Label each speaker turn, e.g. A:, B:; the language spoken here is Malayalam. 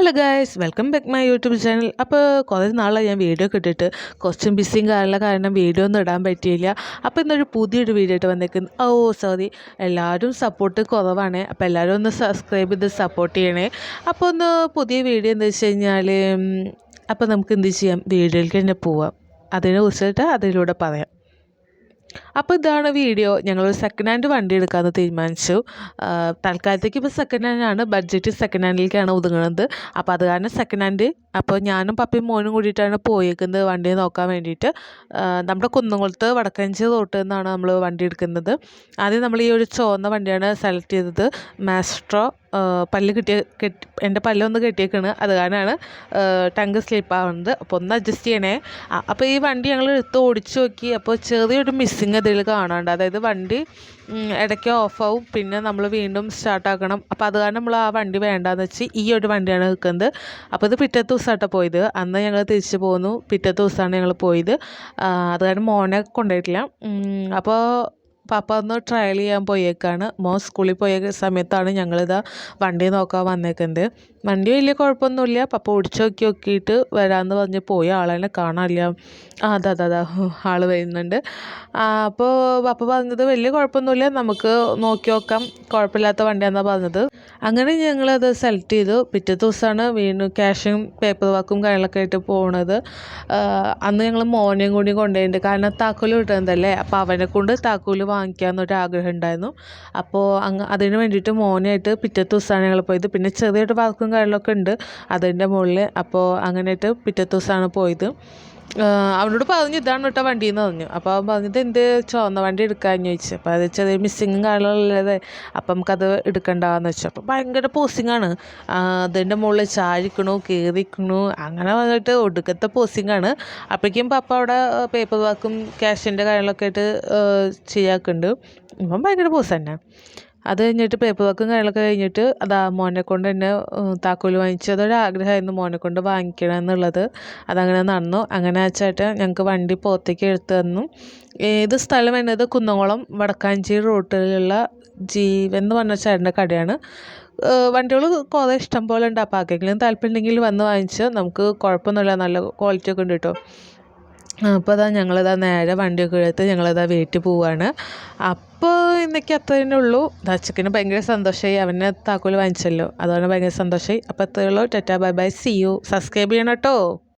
A: Hello guys, welcome back my YouTube channel. അപ്പോൾ കുറേ നാളായി ഞാൻ വീഡിയോ ഒക്കെ ഇട്ടിട്ട് കുറച്ചും ബിസിയും കാരണം വീഡിയോ ഒന്നും ഇടാൻ പറ്റിയില്ല. അപ്പോൾ ഇന്നൊരു പുതിയൊരു വീഡിയോ ആയിട്ട് വന്നേക്കുന്നു. സോറി, എല്ലാവരും സപ്പോർട്ട് കുറവാണ്. അപ്പോൾ എല്ലാവരും ഒന്ന് സബ്സ്ക്രൈബ് ചെയ്ത് സപ്പോർട്ട് ചെയ്യണേ. അപ്പോൾ ഒന്ന് പുതിയ വീഡിയോ എന്താ വെച്ച് കഴിഞ്ഞാൽ, അപ്പോൾ നമുക്ക് എന്ത് ചെയ്യാം, വീഡിയോയിലേക്ക് തന്നെ പോവാം. അതിനെ കുറിച്ചിട്ട് അതിലൂടെ പറയാം. അപ്പോൾ ഇതാണ് വീഡിയോ. ഞങ്ങളൊരു സെക്കൻഡ് ഹാൻഡ് വണ്ടി എടുക്കാമെന്ന് തീരുമാനിച്ചു. തൽക്കാലത്തേക്ക് ഇപ്പോൾ സെക്കൻഡ് ഹാൻഡാണ്, ബഡ്ജറ്റ് സെക്കൻഡ് ഹാൻഡിലേക്കാണ് ഒതുങ്ങുന്നത്. അപ്പോൾ അത് കാരണം സെക്കൻഡ് ഹാൻഡ്. അപ്പോൾ ഞാനും പപ്പയും മോനും കൂടിയിട്ടാണ് പോയേക്കുന്നത് വണ്ടി നോക്കാൻ വേണ്ടിയിട്ട്. നമ്മുടെ കുന്നംകുളത്ത് വടക്കഞ്ചി റോട്ടിൽ നിന്നാണ് നമ്മൾ വണ്ടി എടുക്കുന്നത്. ആദ്യം നമ്മൾ ഈ ഒരു ചുവന്ന വണ്ടിയാണ് സെലക്ട് ചെയ്തത്, മാസ്ട്രോ. എൻ്റെ പല്ലൊന്ന് കെട്ടിയേക്കാണ്, അത് കാരണമാണ് ടങ്ക് സ്ലിപ്പ് ആവുന്നത്. അപ്പോൾ ഒന്ന് അഡ്ജസ്റ്റ് ചെയ്യണേ. അപ്പോൾ ഈ വണ്ടി ഞങ്ങൾ എടുത്ത് ഓടിച്ചു നോക്കി. അപ്പോൾ ചെറിയൊരു മിസ്സിങ് അതിൽ കാണാണ്ട്, അതായത് വണ്ടി ഇടയ്ക്ക് ഓഫാവും, പിന്നെ നമ്മൾ വീണ്ടും സ്റ്റാർട്ടാക്കണം. അപ്പോൾ അത് കാരണം നമ്മൾ ആ വണ്ടി വേണ്ടാന്ന് വെച്ച് ഈ ഒരു വണ്ടിയാണ് നിൽക്കുന്നത്. അപ്പോൾ ഇത് പിറ്റത്തെ ദിവസമായിട്ടാണ് പോയത്. അന്ന് ഞങ്ങൾ തിരിച്ചു പോന്നു. പിറ്റത്തെ ദിവസമാണ് ഞങ്ങൾ പോയത്. അത് കാരണം മോനെ കൊണ്ടുപോയിട്ടില്ല. അപ്പോൾ പാപ്പ ഒന്ന് ട്രയൽ ചെയ്യാൻ പോയേക്കാണ്. മോൻ സ്കൂളിൽ പോയ സമയത്താണ് ഞങ്ങളിതാ വണ്ടി നോക്കാൻ വന്നേക്കുന്നത്. വണ്ടി വലിയ കുഴപ്പമൊന്നുമില്ല. പപ്പ ഓടിച്ച് നോക്കിയിട്ട് വരാമെന്ന് പറഞ്ഞ് പോയി. ആളെന്നെ കാണാനില്ല. അതാ ആൾ വരുന്നുണ്ട്. അപ്പോൾ പപ്പ പറഞ്ഞത് വലിയ കുഴപ്പമൊന്നുമില്ല, നമുക്ക് നോക്കി നോക്കാം, കുഴപ്പമില്ലാത്ത വണ്ടിയാണെന്നാണ് പറഞ്ഞത്. അങ്ങനെ ഞങ്ങളത് സെലക്ട് ചെയ്തു. പിറ്റേ ദിവസമാണ് വീണ്ടും ക്യാഷും പേപ്പർ വർക്കും കാര്യങ്ങളൊക്കെ ആയിട്ട് പോണത്. അന്ന് ഞങ്ങൾ മോനെയും കൂടി കൊണ്ടുപോയിട്ടുണ്ട്, കാരണം താക്കോൽ കിട്ടുന്നതല്ലേ. അപ്പോൾ അവനെ കൊണ്ട് താക്കോൽ വാങ്ങിക്കാമെന്നൊരു ആഗ്രഹം ഉണ്ടായിരുന്നു. അപ്പോൾ അതിന് വേണ്ടിയിട്ട് മോനായിട്ട് പിറ്റേ ദിവസമാണ് ഞങ്ങൾ പോയത്. പിന്നെ ചെറിയൊരു വർക്കും കാര്യങ്ങളൊക്കെ ഉണ്ട് അതിൻ്റെ മുകളിൽ. അപ്പോൾ അങ്ങനെയായിട്ട് പിറ്റേ ദിവസമാണ് പോയത്. അവനോട് പറഞ്ഞു ഇതാണ് കേട്ടോ വണ്ടി എന്ന് പറഞ്ഞു. അപ്പോൾ അവൻ പറഞ്ഞത് എന്ത് ചുവന്ന വണ്ടി എടുക്കാമെന്ന് ചോദിച്ചു. അപ്പോൾ അത് ചെറിയ മിസ്സിങ്ങും കാര്യങ്ങളുള്ളത്, അപ്പം നമുക്കത് എടുക്കണ്ടെന്ന് വെച്ചു. അപ്പോൾ ഭയങ്കര പോസിങ്ങാണ്. അതിൻ്റെ മുകളിൽ ചാരിക്കണു, കയറിക്കണു, അങ്ങനെ വന്നിട്ട് ഒടുക്കത്തെ പോസിങ്ങാണ്. അപ്പോഴേക്കും പപ്പ അവിടെ പേപ്പർ വർക്കും ക്യാഷിൻ്റെ കാര്യങ്ങളൊക്കെ ആയിട്ട് ശരിയാക്കുന്നുണ്ട്. ഇപ്പം ഭയങ്കര പോസ് തന്നെ. അത് കഴിഞ്ഞിട്ട് പേപ്പർ വർക്കും കാര്യങ്ങളൊക്കെ കഴിഞ്ഞിട്ട് മോനെ കൊണ്ട് തന്നെ താക്കോൽ വാങ്ങിച്ചു. അതൊരാഗ്രഹമായിരുന്നു മോനെ കൊണ്ട് വാങ്ങിക്കണം എന്നുള്ളത്. അതങ്ങനെ നടന്നു. അങ്ങനെ ചേട്ടൻ ഞങ്ങൾക്ക് വണ്ടി പുറത്തേക്ക് എടുത്തു തന്നു. ഇത് സ്ഥലം വരുന്നത് കുന്നംകുളം വടക്കാഞ്ചേരി റോട്ടിലുള്ള ജീവൻ എന്ന് പറഞ്ഞ ചേട്ടൻ്റെ കടയാണ്. വണ്ടികൾ കുറേ ഇഷ്ടം പോലെ ഉണ്ട്. അപ്പോൾ ആർക്കെങ്കിലും താല്പര്യം ഉണ്ടെങ്കിൽ വന്ന് വാങ്ങിച്ച്, നമുക്ക് കുഴപ്പമൊന്നുമില്ല, നല്ല ക്വാളിറ്റി ഒക്കെ ഉണ്ട് കേട്ടോ. അപ്പോൾ ഞങ്ങളിതാ നേരെ വണ്ടിയൊക്കെ എടുത്ത് ഞങ്ങളിതാ വീട്ടിൽ പോവുകയാണ്. അപ്പോൾ ഇന്നൊക്കെ അത്ര തന്നെ ഉള്ളൂ. അച്ചക്കന് ഭയങ്കര സന്തോഷമായി, അവനെ താക്കോൽ വാങ്ങിച്ചല്ലോ, അതുകൊണ്ട് ഭയങ്കര സന്തോഷമായി. അപ്പോൾ അത്രയേ ഉള്ളൂ. Tata bye bye, see you. Subscribe ചെയ്യണം കേട്ടോ.